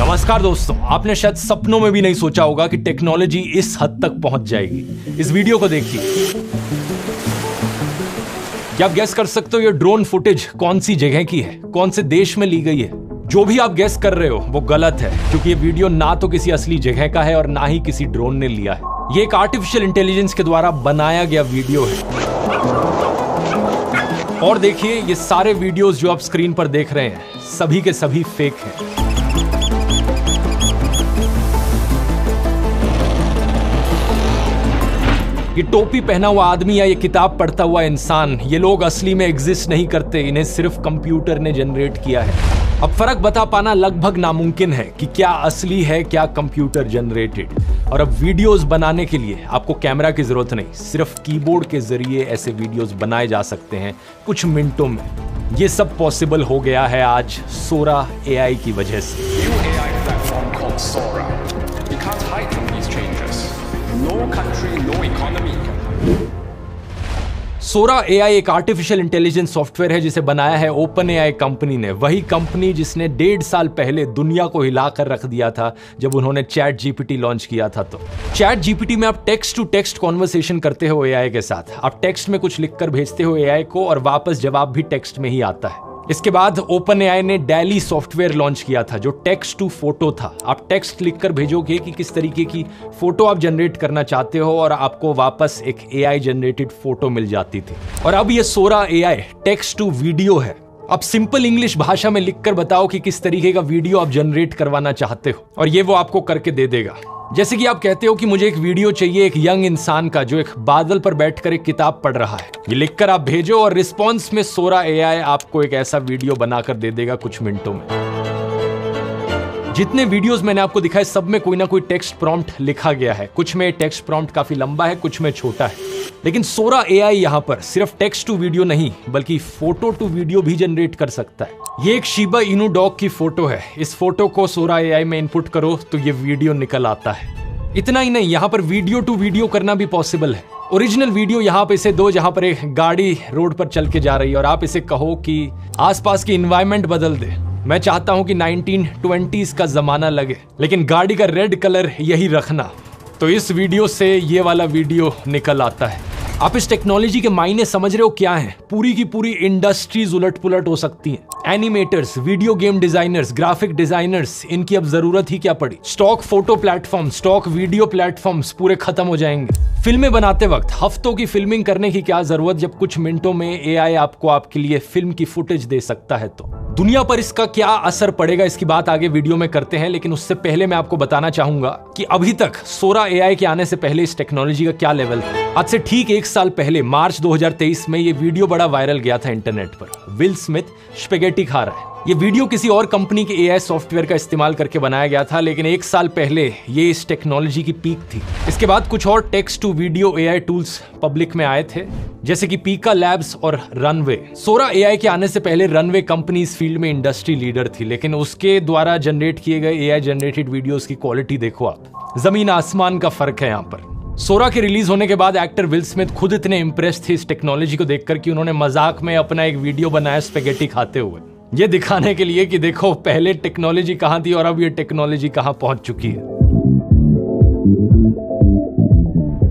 नमस्कार दोस्तों, आपने शायद सपनों में भी नहीं सोचा होगा कि टेक्नोलॉजी इस हद तक पहुंच जाएगी। इस वीडियो को देखिए। क्या आप गैस कर सकते हो ये ड्रोन फुटेज कौन सी जगह की है, कौन से देश में ली गई है? जो भी आप गैस कर रहे हो वो गलत है, क्योंकि ये वीडियो ना तो किसी असली जगह का है और ना ही किसी ड्रोन ने लिया है। ये एक आर्टिफिशियल इंटेलिजेंस के द्वारा बनाया गया वीडियो है। और देखिए, ये सारे वीडियोस जो आप स्क्रीन पर देख रहे हैं सभी के सभी फेक हैं। ये टोपी पहना हुआ आदमी या ये किताब पढ़ता हुआ इंसान, ये लोग असली में एग्जिस्ट नहीं करते, इन्हें सिर्फ कंप्यूटर ने जनरेट किया है। अब फर्क बता पाना लगभग नामुमकिन है कि क्या असली है, क्या कंप्यूटर जनरेटेड। और अब वीडियोस बनाने के लिए आपको कैमरा की जरूरत नहीं, सिर्फ कीबोर्ड के जरिए ऐसे वीडियोस बनाए जा सकते हैं कुछ मिनटों में। ये सब पॉसिबल हो गया है आज सोरा एआई की वजह से। सोरा एआई एक आर्टिफिशियल इंटेलिजेंस सॉफ्टवेयर है जिसे बनाया है ओपन एआई कंपनी ने, वही कंपनी जिसने 1.5 साल पहले दुनिया को हिलाकर रख दिया था जब उन्होंने चैट जीपीटी लॉन्च किया था। तो चैट जीपीटी में आप टेक्स्ट टू टेक्स्ट कॉन्वर्सेशन करते हो एआई के साथ। आप टेक्स्ट में कुछ लिखकर भेजते हो एआई को और वापस जवाब भी टेक्स्ट में ही आता है। इसके बाद ओपन एआई ने डैली सॉफ्टवेयर लॉन्च किया था जो टेक्स्ट टू फोटो था। आप टेक्स्ट लिखकर भेजोगे कि किस तरीके की फोटो आप जनरेट करना चाहते हो और आपको वापस एक एआई जनरेटेड फोटो मिल जाती थी। और अब ये सोरा एआई टेक्स्ट टू वीडियो है। अब सिंपल इंग्लिश भाषा में लिखकर बताओ कि किस तरीके का वीडियो आप जनरेट करवाना चाहते हो और ये वो आपको करके दे देगा। जैसे कि आप कहते हो कि मुझे एक वीडियो चाहिए एक यंग इंसान का जो एक बादल पर बैठकर एक किताब पढ़ रहा है। ये लिखकर आप भेजो और रिस्पॉन्स में सोरा एआई आपको एक ऐसा वीडियो बनाकर दे देगा कुछ मिनटों में। जितने वीडियोस मैंने आपको दिखाए सब में कोई ना कोई टेक्स्ट प्रॉम्प्ट लिखा गया है। कुछ में टेक्स्ट प्रॉम्प्ट काफी लंबा है, कुछ में छोटा है। लेकिन सोरा एआई यहां पर सिर्फ टेक्स्ट टू वीडियो नहीं बल्कि फोटो टू वीडियो भी जनरेट कर सकता है। ये एक शिबा इनू डॉग की फोटो है। इस फोटो को सोरा एआई में इनपुट करो तो ये वीडियो निकल आता है। इतना ही नहीं, यहाँ पर वीडियो टू वीडियो करना भी पॉसिबल है। ओरिजिनल वीडियो यहाँ पे इसे दो जहां पर एक गाड़ी रोड पर चल के जा रही है और आप इसे कहो कि आसपास की एनवायरनमेंट बदल दे। मैं चाहता हूं कि 1920s का जमाना लगे लेकिन गाड़ी का रेड कलर यही रखना। तो इस वीडियो से ये वाला वीडियो निकल आता है। आप इस टेक्नोलॉजी के मायने समझ रहे हो क्या है? पूरी की पूरी इंडस्ट्रीज उलट पुलट हो सकती हैं। Animators, video game designers, graphic designers, इनकी अब जरूरत ही क्या पड़ी। Stock photo platform, stock video platforms पूरे खत्म हो जाएंगे। फिल्में बनाते वक्त हफ्तों की फिल्मिंग करने की क्या जरूरत जब कुछ मिनटों में एआई आपको आपके लिए फिल्म की फुटेज दे सकता है। तो दुनिया पर इसका क्या असर पड़ेगा इसकी बात आगे वीडियो में करते हैं, लेकिन उससे पहले मैं आपको बताना चाहूंगा कि अभी तक सोरा एआई के आने से पहले इस टेक्नोलॉजी का क्या लेवल था। आज से ठीक 1 साल पहले मार्च 2023 में ये वीडियो बड़ा वायरल गया था इंटरनेट पर। विल स्मिथ स्पेगेटी खा रहा है। ये वीडियो किसी और कंपनी के एआई सॉफ्टवेयर का इस्तेमाल करके बनाया गया था, लेकिन 1 साल पहले ये इस टेक्नोलॉजी की पीक थी। इसके बाद कुछ और text to video AI tools public में आए थे, जैसे कि पीका लैब्स और रनवे। सोरा एआई के आने से पहले रनवे कंपनी इस फील्ड में इंडस्ट्री लीडर थी, लेकिन उसके द्वारा जनरेट किए गए एआई जनरेटेड वीडियोस की क्वालिटी देखो आप, जमीन आसमान का फर्क है यहाँ पर। सोरा के रिलीज होने के बाद एक्टर विल स्मिथ खुद इतने इंप्रेस थे इस टेक्नोलॉजी को देखकर कि उन्होंने मजाक में अपना एक वीडियो बनाया स्पेगेटी खाते हुए, ये दिखाने के लिए कि देखो पहले टेक्नोलॉजी कहां थी और अब ये टेक्नोलॉजी कहां पहुंच चुकी है।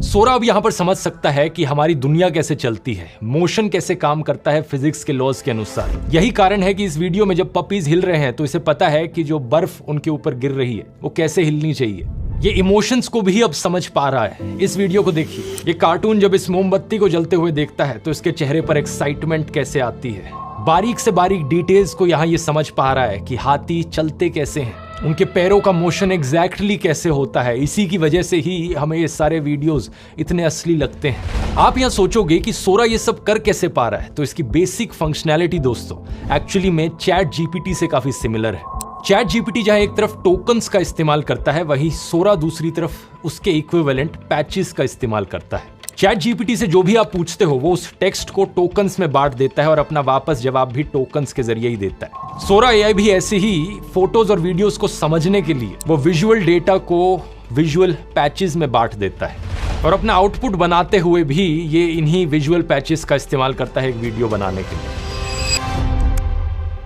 सोरा अब यहां पर समझ सकता है कि हमारी दुनिया कैसे चलती है, मोशन कैसे काम करता है फिजिक्स के लॉज के अनुसार। यही कारण है कि इस वीडियो में जब पपीज हिल रहे हैं तो इसे पता है कि जो बर्फ उनके ऊपर गिर रही है वो कैसे हिलनी चाहिए। ये इमोशंस को भी अब समझ पा रहा है। इस वीडियो को देखिए, ये कार्टून जब इस मोमबत्ती को जलते हुए देखता है तो इसके चेहरे पर एक्साइटमेंट कैसे आती है। बारीक से बारीक डिटेल्स को यहाँ ये समझ पा रहा है कि हाथी चलते कैसे हैं, उनके पैरों का मोशन एग्जैक्टली कैसे होता है। इसी की वजह से ही हमें ये सारे वीडियोस इतने असली लगते हैं। आप यहाँ सोचोगे कि सोरा ये सब कर कैसे पा रहा है, तो इसकी बेसिक फंक्शनैलिटी दोस्तों एक्चुअली में चैट जीपीटी से काफी सिमिलर है। चैट जीपीटी जहां एक तरफ टोकन्स का इस्तेमाल करता है, वहीं सोरा दूसरी तरफ उसके इक्विवेलेंट पैचेस का इस्तेमाल करता है। चैट जीपीटी से जो भी आप पूछते हो वो उस टेक्स्ट को टोकन्स में बांट देता है और अपना वापस जवाब भी टोकन्स के जरिए ही देता है। सोरा एआई भी ऐसे ही फोटोज और वीडियोस को समझने के लिए वो विजुअल डेटा को विजुअल पैचेस में बांट देता है और अपना आउटपुट बनाते हुए भी ये इन्हीं विजुअल पैचेस का इस्तेमाल करता है एक वीडियो बनाने के लिए।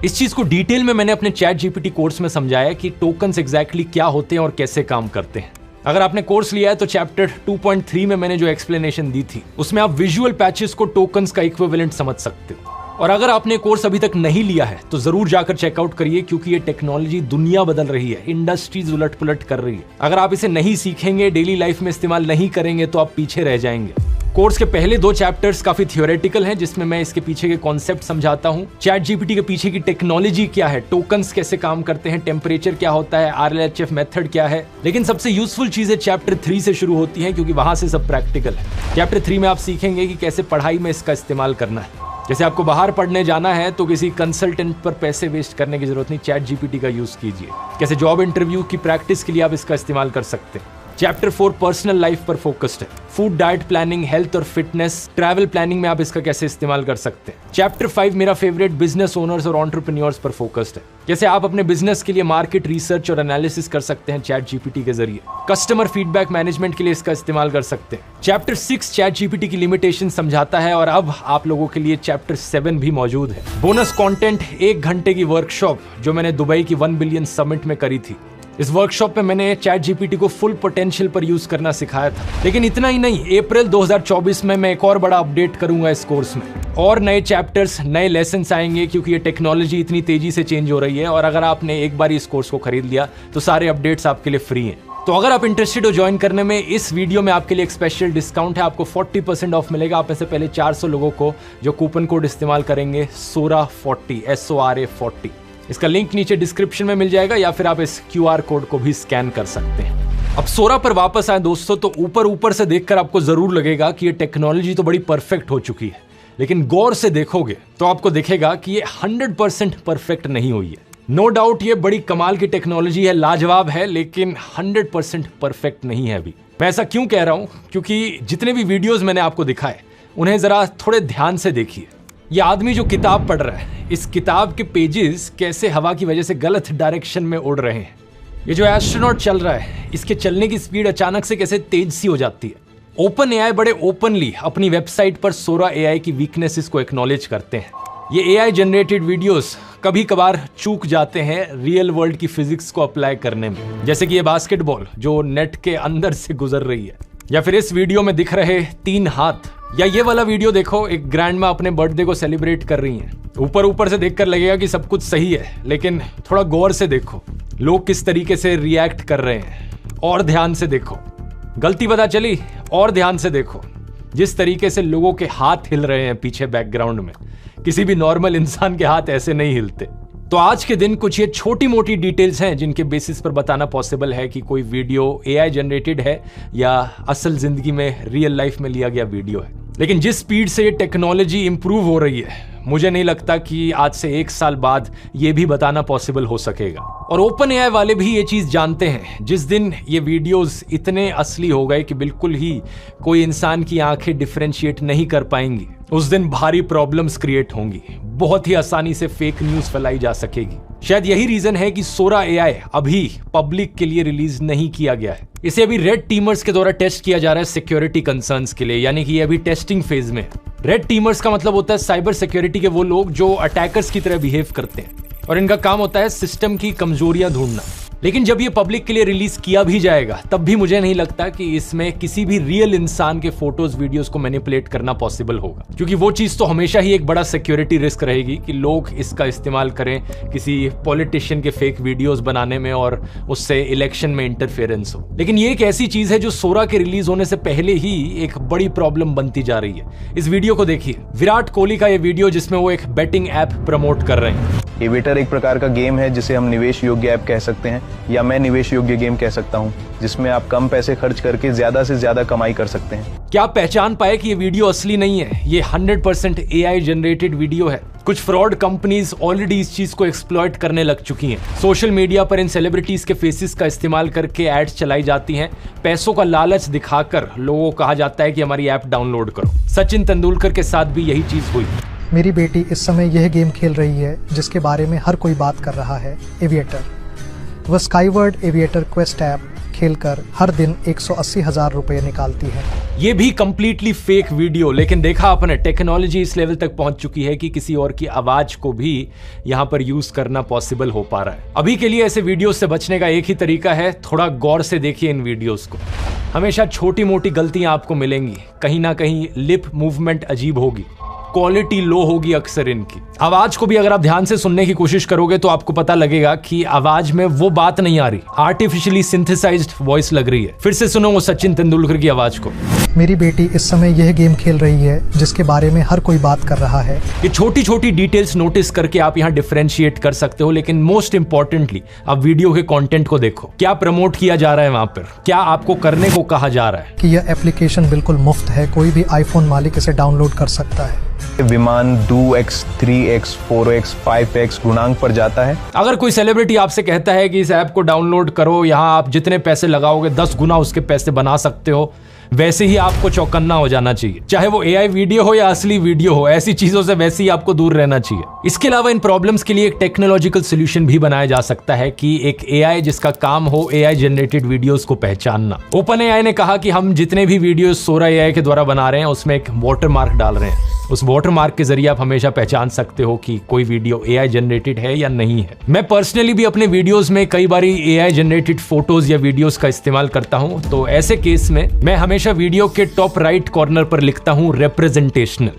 इस चीज को डिटेल में मैंने अपने चैट जीपीटी कोर्स में समझाया कि टोकन्स एग्जैक्टली क्या होते हैं और कैसे काम करते हैं। अगर आपने कोर्स लिया है तो चैप्टर 2.3 में मैंने जो एक्सप्लेनेशन दी थी उसमें आप विजुअल पैचेस को टोकन्स का इक्विवेलेंट समझ सकते हो। और अगर आपने कोर्स अभी तक नहीं लिया है तो जरूर जाकर चेकआउट करिए, क्योंकि ये टेक्नोलॉजी दुनिया बदल रही है, इंडस्ट्रीज उलट पुलट कर रही है। अगर आप इसे नहीं सीखेंगे, डेली लाइफ में इस्तेमाल नहीं करेंगे तो आप पीछे रह जाएंगे। कोर्स के पहले 2 चैप्टर्स काफी थियोरेटिकल हैं, जिसमें मैं इसके पीछे के कॉन्सेप्ट समझाता हूँ, चैट जीपीटी के पीछे की टेक्नोलॉजी क्या है, टोकन्स कैसे काम करते हैं, टेम्परेचर क्या होता है, RLHF मेथड क्या है। लेकिन सबसे यूजफुल चीजें चैप्टर 3 से शुरू होती हैं, क्योंकि वहां से सब प्रैक्टिकल है। चैप्टर 3 में आप सीखेंगे कि कैसे पढ़ाई में इसका इस्तेमाल करना है। जैसे आपको बाहर पढ़ने जाना है तो किसी कंसल्टेंट पर पैसे वेस्ट करने की जरूरत नहीं, चैट जीपीटी का यूज कीजिए। कैसे जॉब इंटरव्यू की प्रैक्टिस के लिए आप इसका इस्तेमाल कर सकते हैं। चैप्टर 4 पर्सनल लाइफ पर फोकस्ड है, फूड डाइट प्लानिंग, हेल्थ और फिटनेस, ट्रैवल प्लानिंग में आप इसका कैसे इस्तेमाल कर सकते हैं। चैप्टर 5 मेरा फेवरेट, बिजनेस ओनर्स और एंटरप्रेन्योर्स पर फोकस्ड है, जैसे आप अपने बिजनेस के लिए मार्केट रिसर्च और एनालिसिस कर सकते हैं चैट जीपीटी के जरिए। कस्टमर फीडबैक मैनेजमेंट के लिए इसका इस्तेमाल कर सकते हैं। चैप्टर 6 चैट जीपीटी की लिमिटेशन समझाता है, और अब आप लोगों के लिए चैप्टर 7 भी मौजूद है। बोनस कंटेंट, 1 घंटे की वर्कशॉप जो मैंने दुबई की 1 बिलियन समिट में करी थी। इस वर्कशॉप में मैंने चैट जीपीटी को फुल पोटेंशियल पर यूज करना सिखाया था। लेकिन इतना ही नहीं, अप्रैल 2024 में मैं एक और बड़ा अपडेट करूंगा इस कोर्स में, और नए चैप्टर्स, नए लेसन्स आएंगे, क्योंकि ये टेक्नोलॉजी इतनी तेजी से चेंज हो रही है। और अगर आपने एक बार इस कोर्स को खरीद लिया तो सारे अपडेट्स आपके लिए फ्री हैं। तो अगर आप इंटरेस्टेड हो ज्वाइन करने में, इस वीडियो में आपके लिए एक स्पेशल डिस्काउंट है, आपको 40% ऑफ मिलेगा। आप में से पहले 400 लोगों को जो कूपन कोड इस्तेमाल करेंगे SORA40, SORA40, इसका लिंक नीचे डिस्क्रिप्शन में मिल जाएगा, या फिर आप इस QR कोड को भी स्कैन कर सकते हैं। अब सोरा पर वापस आए दोस्तों, तो ऊपर से देखकर आपको जरूर लगेगा कि ये टेक्नोलॉजी तो बड़ी परफेक्ट हो चुकी है, लेकिन गौर से देखोगे तो आपको दिखेगा कि ये 100% परफेक्ट नहीं हुई है। नो डाउट ये बड़ी कमाल की टेक्नोलॉजी है, लाजवाब है, लेकिन 100% परफेक्ट नहीं है अभी। मैं ऐसा क्यों कह रहा हूं? क्योंकि जितने भी वीडियोस मैंने आपको दिखाए उन्हें जरा थोड़े ध्यान से देखिए। ये आदमी जो किताब पढ़ रहा है, इस किताब के पेजेस कैसे हवा की वजह से गलत डायरेक्शन में उड़ रहे हैं। ये जो एस्ट्रोनॉट चल रहा है, इसके चलने की स्पीड अचानक से कैसे तेज सी हो जाती है। ओपन एआई बड़े ओपनली अपनी वेबसाइट पर सोरा एआई की वीकनेसेस को एक्नॉलेज करते हैं। ये एआई जनरेटेड वीडियोस कभी कभार चूक जाते हैं रियल वर्ल्ड की फिजिक्स को अप्लाई करने में, जैसे कि ये बास्केटबॉल जो नेट के अंदर से गुजर रही है, या फिर इस वीडियो में दिख रहे 3 हाथ, या ये वाला वीडियो देखो, एक ग्रैंडमा अपने बर्थडे को सेलिब्रेट कर रही हैं। ऊपर से देखकर लगेगा कि सब कुछ सही है, लेकिन थोड़ा गौर से देखो लोग किस तरीके से रिएक्ट कर रहे हैं, और ध्यान से देखो। गलती पता चली? और ध्यान से देखो जिस तरीके से लोगों के हाथ हिल रहे हैं पीछे बैकग्राउंड में, किसी भी नॉर्मल इंसान के हाथ ऐसे नहीं हिलते। तो आज के दिन कुछ ये छोटी मोटी डिटेल्स हैं जिनके बेसिस पर बताना पॉसिबल है कि कोई वीडियो एआई जनरेटेड है या असल जिंदगी में रियल लाइफ में लिया गया वीडियो है। लेकिन जिस स्पीड से ये टेक्नोलॉजी इंप्रूव हो रही है, मुझे नहीं लगता कि आज से 1 साल बाद ये भी बताना पॉसिबल हो सकेगा। और ओपन एआई वाले भी ये चीज जानते हैं, जिस दिन ये वीडियोस इतने असली हो गए कि बिल्कुल ही कोई इंसान की आंखें डिफरेंशिएट नहीं कर पाएंगी, उस दिन भारी प्रॉब्लम्स क्रिएट होंगी। बहुत ही आसानी से फेक न्यूज फैलाई जा सकेगी। शायद यही रीजन है कि सोरा एआई अभी पब्लिक के लिए रिलीज नहीं किया गया है। इसे अभी रेड टीमर्स के द्वारा टेस्ट किया जा रहा है सिक्योरिटी कंसर्न्स के लिए, यानी कि ये अभी टेस्टिंग फेज में। रेड टीमर्स का मतलब होता है साइबर सिक्योरिटी के वो लोग जो अटैकर्स की तरह बिहेव करते हैं, और इनका काम होता है सिस्टम की कमजोरियां ढूंढना। लेकिन जब ये पब्लिक के लिए रिलीज किया भी जाएगा, तब भी मुझे नहीं लगता कि इसमें किसी भी रियल इंसान के फोटोज वीडियोस को मैनिपुलेट करना पॉसिबल होगा, क्योंकि वो चीज तो हमेशा ही एक बड़ा सिक्योरिटी रिस्क रहेगी कि लोग इसका इस्तेमाल करें किसी पॉलिटिशियन के फेक वीडियोस बनाने में और उससे इलेक्शन में इंटरफेरेंस हो। लेकिन ये एक ऐसी चीज है जो सोरा के रिलीज होने से पहले ही एक बड़ी प्रॉब्लम बनती जा रही है। इस वीडियो को देखिए, विराट कोहली का ये वीडियो जिसमें वो एक बेटिंग ऐप प्रमोट कर रहे हैं। एविएटर एक प्रकार का गेम है जिसे हम निवेश योग्य ऐप कह सकते हैं, या मैं निवेश योग्य गेम कह सकता हूं, जिसमें आप कम पैसे खर्च करके ज्यादा से ज्यादा कमाई कर सकते हैं। क्या आप पहचान पाए कि ये वीडियो असली नहीं है? ये 100% एआई जनरेटेड वीडियो है। कुछ फ्रॉड कंपनीज ऑलरेडी इस चीज को एक्सप्लॉइट करने लग चुकी हैं। सोशल मीडिया पर इन सेलिब्रिटीज के फेसेस का इस्तेमाल करके एड्स चलाई जाती हैं। पैसों का लालच दिखाकर लोगों को कहा जाता है कि हमारी ऐप डाउनलोड करो। सचिन तेंदुलकर के साथ भी यही चीज हुई। मेरी बेटी इस समय यह गेम खेल रही है जिसके बारे में हर कोई बात कर रहा है, एविएटर। वह स्काईवर्ड एविएटर क्वेस्ट ऐप खेलकर हर दिन 180,000 रुपये निकालती है। ये भी कंप्लीटली फेक वीडियो, लेकिन देखा आपने टेक्नोलॉजी इस लेवल तक पहुंच चुकी है कि किसी और की आवाज को भी यहां पर यूज करना पॉसिबल हो पा रहा है। अभी के लिए ऐसे वीडियो से बचने का एक ही तरीका है, थोड़ा गौर से देखिए इन वीडियोस को। हमेशा छोटी मोटी गलतियां आपको मिलेंगी, कहीं ना कहीं लिप मूवमेंट अजीब होगी, क्वालिटी लो होगी अक्सर इनकी। आवाज को भी अगर आप ध्यान से सुनने की कोशिश करोगे तो आपको पता लगेगा कि आवाज में वो बात नहीं आ रही, आर्टिफिशियली सिंथेसाइज्ड वॉइस लग रही है। फिर से सुनो वो सचिन तेंदुलकर की आवाज को। मेरी बेटी इस समय यह गेम खेल रही है जिसके बारे में हर कोई बात कर रहा है। ये छोटी छोटी डिटेल्स नोटिस करके आप यहाँ डिफरेंशिएट कर सकते हो, लेकिन मोस्ट इंपॉर्टेंटली आप वीडियो के कंटेंट को देखो। क्या प्रमोट किया जा रहा है वहां पर, क्या आपको करने को कहा जा रहा है। कि यह एप्लीकेशन बिल्कुल मुफ्त है, कोई भी आईफोन मालिक इसे डाउनलोड कर सकता है। विमान 2x, 3x, 4x, 5x गुणांक पर जाता है। अगर कोई सेलिब्रिटी आपसे कहता है कि इस ऐप को डाउनलोड करो, यहाँ आप जितने पैसे लगाओगे 10 गुना उसके पैसे बना सकते हो, वैसे ही आपको चौकन्ना हो जाना चाहिए। चाहे वो एआई वीडियो हो या असली वीडियो हो, ऐसी चीजों से वैसे ही आपको दूर रहना चाहिए। इसके अलावा इन प्रॉब्लम्स के लिए एक टेक्नोलॉजिकल सोल्यूशन भी बनाया जा सकता है कि एक एआई जिसका काम हो एआई जनरेटेड वीडियोस को पहचानना। ओपन एआई ने कहा कि हम जितने भी वीडियोस सोरा एआई के द्वारा बना रहे हैं उसमें एक वाटरमार्क डाल रहे हैं। उस वाटरमार्क के जरिए आप हमेशा पहचान सकते हो कि कोई वीडियो एआई जनरेटेड है या नहीं है। मैं पर्सनली भी अपने वीडियोस में कई बार एआई जनरेटेड फोटोज या वीडियोस का इस्तेमाल करता हूं, तो ऐसे केस में मैं हमेशा वीडियो के टॉप राइट कॉर्नर पर लिखता हूं रिप्रेजेंटेशनल।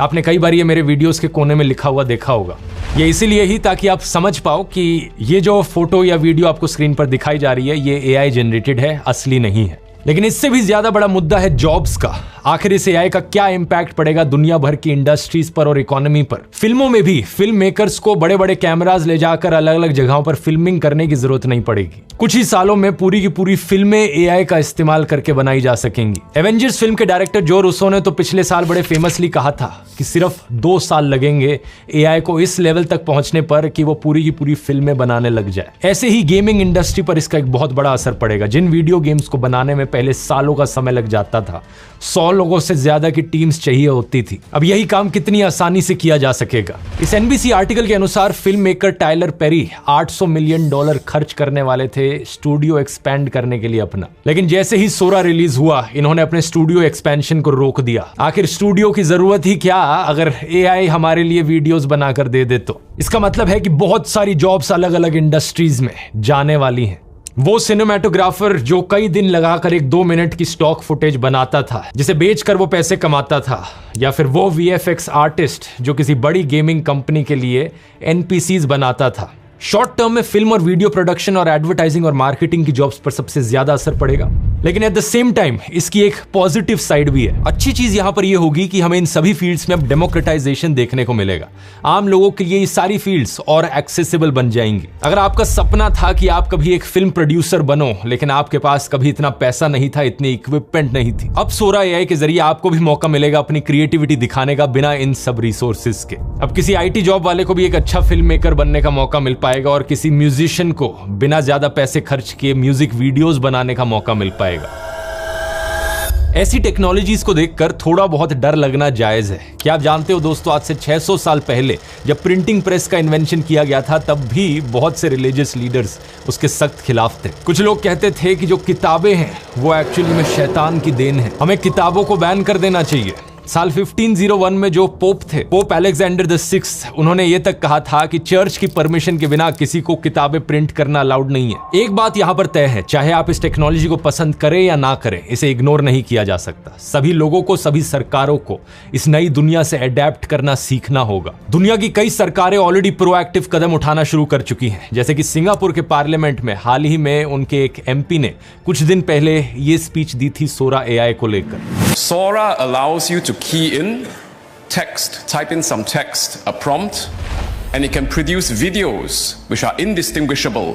आपने कई बार ये मेरे वीडियोस के कोने में लिखा हुआ देखा होगा। ये इसीलिए ही ताकि आप समझ पाओ कि ये जो फोटो या वीडियो आपको स्क्रीन पर दिखाई जा रही है ये एआई जनरेटेड है, असली नहीं है। लेकिन इससे भी ज्यादा बड़ा मुद्दा है जॉब्स का। आखिर इस एआई का क्या इंपैक्ट पड़ेगा दुनिया भर की इंडस्ट्रीज पर और इकोनॉमी पर। फिल्मों में भी फिल्म मेकर्स को बड़े बड़े कैमरास ले जाकर अलग अलग जगहों पर फिल्मिंग करने की जरूरत नहीं पड़ेगी। कुछ ही सालों में पूरी की पूरी फिल्में एआई का इस्तेमाल करके बनाई जा सकेंगी। एवेंजर्स फिल्म के डायरेक्टर जो रूसो ने तो पिछले साल बड़े फेमसली कहा था कि सिर्फ 2 साल लगेंगे एआई को इस लेवल तक पहुंचने पर कि वो पूरी की पूरी फिल्में बनाने लग जाए। ऐसे ही गेमिंग इंडस्ट्री पर इसका एक बहुत बड़ा असर पड़ेगा। जिन वीडियो गेम्स को बनाने में पहले सालों का समय लग जाता था, 100 लोगों से ज्यादा की टीम्स चाहिए होती थी, अब यही काम कितनी आसानी से किया जा सकेगा। इस एनबीसी आर्टिकल के अनुसार film maker Tyler Perry $800 million खर्च करने वाले थे स्टूडियो एक्सपैंड करने के लिए अपना। लेकिन जैसे ही सोरा रिलीज हुआ, इन्होंने अपने स्टूडियो एक्सपेंशन को रोक दिया। आखिर स्टूडियो की जरूरत ही क्या अगर एआई हमारे लिए वीडियोस बनाकर दे दे तो। इसका मतलब है कि बहुत सारी जॉब्स अलग अलग इंडस्ट्रीज में जाने वाली हैं। वो सिनेमेटोग्राफर जो कई दिन लगाकर एक 2 मिनट की स्टॉक फुटेज बनाता था जिसे बेचकर वो पैसे कमाता था, या फिर वो वीएफएक्स आर्टिस्ट जो किसी बड़ी गेमिंग कंपनी के लिए एनपीसीज बनाता था। शॉर्ट टर्म में फिल्म और वीडियो प्रोडक्शन और एडवर्टाइजिंग और मार्केटिंग की जॉब्स पर सबसे ज्यादा असर पड़ेगा। लेकिन एट द सेम टाइम इसकी एक पॉजिटिव साइड भी है। अच्छी चीज यहां पर यह होगी कि हमें इन सभी फील्ड्स में अब डेमोक्रेटाइजेशन देखने को मिलेगा। आम लोगों के लिए ये सारी फील्ड्स और एक्सेसिबल बन जाएंगी। अगर आपका सपना था कि आप कभी एक फिल्म प्रोड्यूसर बनो, लेकिन आपके पास कभी इतना पैसा नहीं था, इतनी इक्विपमेंट नहीं थी, अब सोरा एआई के जरिए आपको भी मौका मिलेगा अपनी क्रिएटिविटी दिखाने का बिना इन सब रिसोर्सेज के। अब किसी आईटी जॉब वाले को भी एक अच्छा फिल्म मेकर बनने का मौका मिल पाएगा और किसी म्यूजिशियन को बिना ज्यादा पैसे खर्च किए म्यूजिक वीडियोस बनाने का मौका मिल पाएगा। ऐसी टेक्नोलॉजीज को देखकर थोड़ा बहुत डर लगना जायज है। क्या आप जानते हो दोस्तों, आज से 600 साल पहले जब प्रिंटिंग प्रेस का इन्वेंशन किया गया था, तब भी बहुत से रिलीजियस लीडर्स उसके सख्त खिलाफ थे। कुछ लोग कहते थे कि जो किताबें हैं वो एक्चुअली में शैतान की देन है, हमें किताबों को बैन कर देना चाहिए। साल 1501 में जो पोप थे, पोप अलेक्जेंडर द 6th, उन्होंने ये तक कहा था कि चर्च की परमिशन के बिना किसी को किताबें प्रिंट करना अलाउड नहीं है। एक बात यहाँ पर तय है, चाहे आप इस टेक्नोलॉजी को पसंद करें या ना करें, इसे इग्नोर नहीं किया जा सकता। सभी लोगों को, सभी सरकारों को इस नई दुनिया से अडेप्ट करना सीखना होगा। दुनिया की कई सरकारें ऑलरेडी प्रोएक्टिव कदम उठाना शुरू कर चुकी हैं, जैसे कि सिंगापुर के पार्लियामेंट में हाल ही में उनके एक एमपी ने कुछ दिन पहले ये स्पीच दी थी सोरा एआई को लेकर। Sora allows you to key in text, type in some text, a prompt, and it can produce videos which are indistinguishable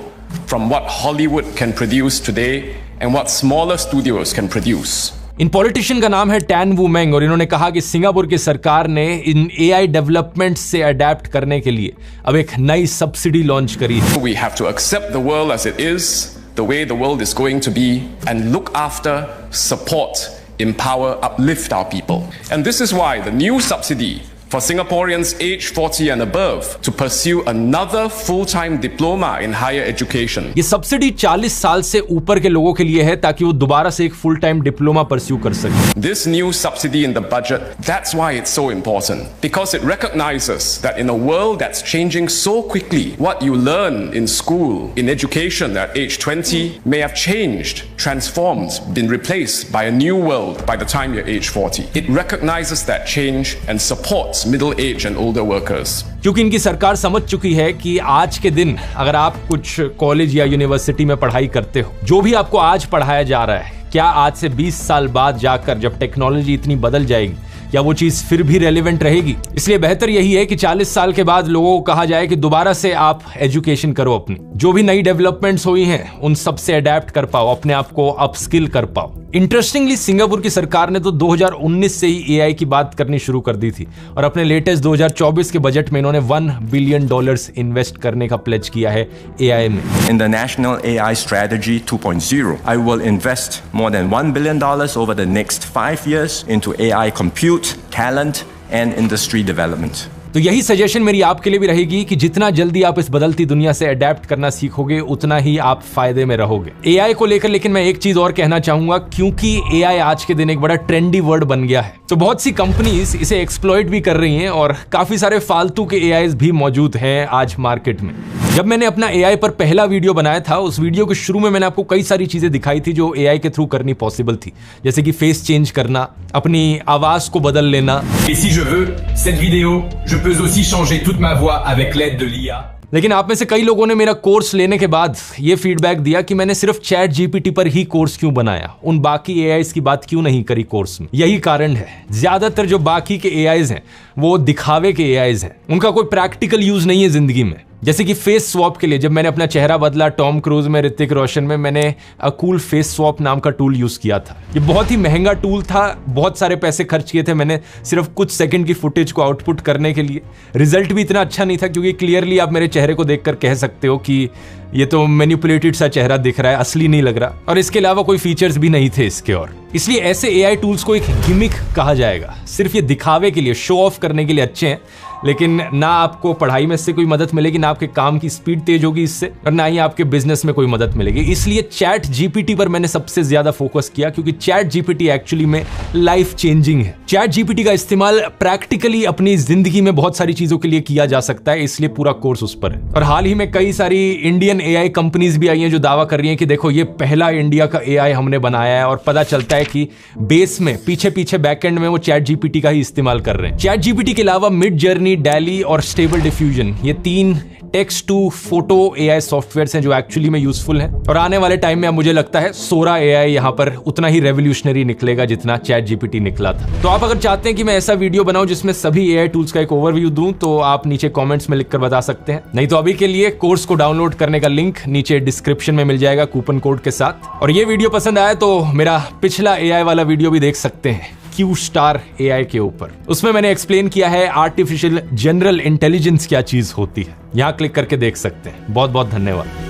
from what Hollywood can produce today and what smaller studios can produce. In politician का नाम है tan वू मेंग और इन्होंने कहा कि Singapore की सरकार ने इन एआई डेवलपमेंट से अडेप्ट करने के लिए अब एक नई सब्सिडी लॉन्च करी है। We have to accept the world as it is, the way the world is going to be, and look after, support, empower, uplift our people. And this is why the new subsidy for Singaporeans aged 40 and above to pursue another full-time diploma in higher education. ये subsidy 40 साल से ऊपर के लोगों के लिए है ताकि वो दोबारा से एक फुल टाइम डिप्लोमा परस्यू कर सके. This new subsidy in the budget, that's why it's so important, because it recognizes that in a world that's changing so quickly, what you learn in school, in education at age 20 may have changed, transformed, been replaced by a new world by the time you're age 40. It recognizes that change and supports middle age and older workers. क्योंकि इनकी सरकार समझ चुकी है कि आज के दिन अगर आप कुछ कॉलेज या यूनिवर्सिटी में पढ़ाई करते हो, जो भी आपको आज पढ़ाया जा रहा है, क्या आज से 20 साल बाद जाकर जब टेक्नोलॉजी इतनी बदल जाएगी, क्या वो चीज फिर भी रेलेवेंट रहेगी? इसलिए बेहतर यही है कि 40 साल के बाद लोगों को कहा जाए कि दोबारा से आप एजुकेशन करो, अपनी जो भी नई डेवलपमेंट्स हुई हैं उन सब से अडेप्ट कर पाओ, अपने आप को अपस्किल कर पाओ. इंटरेस्टिंगली सिंगापुर की सरकार ने तो 2019 से ही एआई की बात करनी शुरू कर दी थी और अपने लेटेस्ट 2024 के बजट में इन्होंने $1 बिलियन इन्वेस्ट करने का प्लेज किया है एआई में. In the National AI Strategy 2.0, I will invest more than $1 billion over the next 5 years into AI compute, talent and industry development. तो यही सजेशन मेरी आपके लिए भी रहेगी कि जितना जल्दी आप इस बदलती दुनिया से अडेप्ट करना सीखोगे उतना ही आप फायदे में रहोगे. एआई को लेकर लेकिन मैं एक चीज और कहना चाहूंगा, क्योंकि एआई आज के दिन एक बड़ा ट्रेंडी वर्ड बन गया है, तो बहुत सी कंपनीज इसे एक्सप्लॉइट भी कर रही हैं और काफी सारे फालतू के एआईज भी मौजूद हैं आज मार्केट में. जब मैंने अपना एआई पर पहला वीडियो बनाया था, उस वीडियो के शुरू में मैंने आपको कई सारी चीजें दिखाई थी जो एआई के थ्रू करनी पॉसिबल थी, जैसे कि फेस चेंज करना, अपनी आवाज को बदल लेना. Et si je veux, cette vidéo, je peux aussi changer toute ma voix avec l'aide de l'IA. लेकिन आप में से कई लोगों ने मेरा कोर्स लेने के बाद ये फीडबैक दिया कि मैंने सिर्फ चैट जीपीटी पर ही कोर्स क्यों बनाया, उन बाकी एआईज की बात क्यों नहीं करी कोर्स में. यही कारण है, ज्यादातर जो बाकी के एआईज हैं वो दिखावे के एआईज हैं, उनका कोई प्रैक्टिकल यूज नहीं है जिंदगी में. जैसे कि फेस स्वैप के लिए जब मैंने अपना चेहरा बदला टॉम क्रूज में, ऋतिक रोशन में, मैंने कूल फेस स्वैप नाम का टूल यूज किया था. ये बहुत ही महंगा टूल था, बहुत सारे पैसे खर्च किए थे मैंने सिर्फ कुछ सेकंड की फुटेज को आउटपुट करने के लिए. रिजल्ट भी इतना अच्छा नहीं था क्योंकि क्लियरली आप मेरे चेहरे को देखकर कह सकते हो कि ये तो मैनिपुलेटेड सा चेहरा दिख रहा है, असली नहीं लग रहा. और इसके अलावा कोई फीचर्स भी नहीं थे इसके. और इसलिए ऐसे एआई टूल्स को एक गिमिक कहा जाएगा, सिर्फ ये दिखावे के लिए, शो ऑफ करने के लिए अच्छे हैं, लेकिन ना आपको पढ़ाई में इससे कोई मदद मिलेगी, ना आपके काम की स्पीड तेज होगी इससे, और ना ही आपके बिजनेस में कोई मदद मिलेगी. इसलिए चैट जीपीटी पर मैंने सबसे ज्यादा फोकस किया, क्योंकि चैट जीपीटी एक्चुअली में लाइफ चेंजिंग है. चैट जीपीटी का इस्तेमाल प्रैक्टिकली अपनी जिंदगी में बहुत सारी चीजों के लिए किया जा सकता है, इसलिए पूरा कोर्स उस पर है. और हाल ही में कई सारी इंडियन एआई कंपनीज भी आई हैं जो दावा कर रही हैं कि देखो ये पहला इंडिया का एआई हमने बनाया है, और पता चलता है कि बेस में पीछे बैकएंड में वो चैट जीपीटी का ही इस्तेमाल कर रहे हैं. चैट जीपीटी के अलावा मिड जर्नी, डैली और स्टेबल डिफ्यूजन, ये 3 text to photo AI softwares हैं जो एक्चुअली में यूजफुल हैं. और आने वाले टाइम में अब मुझे लगता है सोरा एआई यहाँ पर उतना ही रेवोल्यूशनरी निकलेगा जितना चैट जीपीटी निकला था. तो आप अगर चाहते हैं कि मैं ऐसा वीडियो बनाऊं जिसमें सभी एआई टूल्स का एक ओवरव्यू दूं, तो आप नीचे कमेंट्स में लिखकर बता सकते हैं. नहीं तो अभी के लिए कोर्स को डाउनलोड करने का लिंक नीचे डिस्क्रिप्शन में मिल जाएगा कूपन कोड के साथ. और ये वीडियो पसंद आया तो मेरा पिछला एआई वाला वीडियो भी देख सकते हैं क्यू स्टार एआई के ऊपर. उसमें मैंने एक्सप्लेन किया है आर्टिफिशियल जनरल इंटेलिजेंस क्या चीज होती है. यहां क्लिक करके देख सकते हैं. बहुत बहुत धन्यवाद.